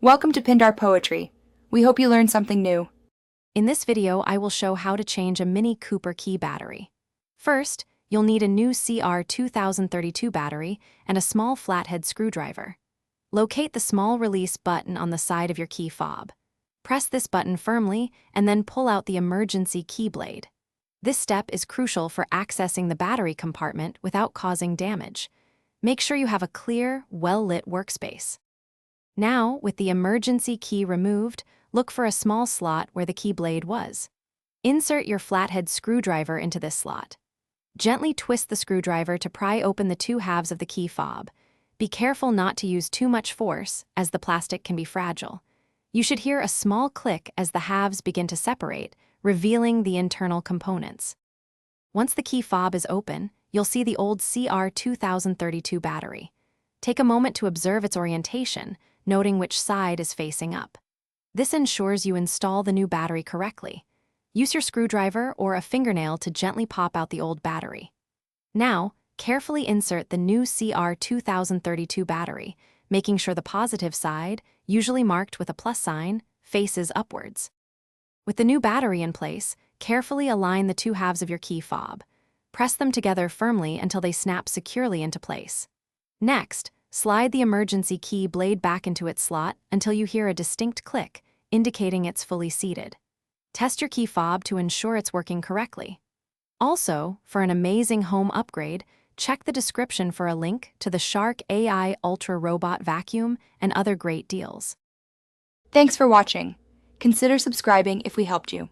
Welcome to Pindar Poetry. We hope you learned something new. In this video, I will show how to change a Mini Cooper key battery. First, you'll need a new CR2032 battery and a small flathead screwdriver. Locate the small release button on the side of your key fob. Press this button firmly and then pull out the emergency key blade. This step is crucial for accessing the battery compartment without causing damage. Make sure you have a clear, well-lit workspace. Now, with the emergency key removed, look for a small slot where the key blade was. Insert your flathead screwdriver into this slot. Gently twist the screwdriver to pry open the two halves of the key fob. Be careful not to use too much force, as the plastic can be fragile. You should hear a small click as the halves begin to separate, revealing the internal components. Once the key fob is open, you'll see the old CR2032 battery. Take a moment to observe its orientation, noting which side is facing up. This ensures you install the new battery correctly. Use your screwdriver or a fingernail to gently pop out the old battery. Now, carefully insert the new CR2032 battery, making sure the positive side, usually marked with a plus sign, faces upwards. With the new battery in place, carefully align the two halves of your key fob. Press them together firmly until they snap securely into place. Next, slide the emergency key blade back into its slot until you hear a distinct click, indicating it's fully seated. Test your key fob to ensure it's working correctly. Also, for an amazing home upgrade, check the description for a link to the Shark AI Ultra Robot Vacuum and other great deals. Thanks for watching. Consider subscribing if we helped you.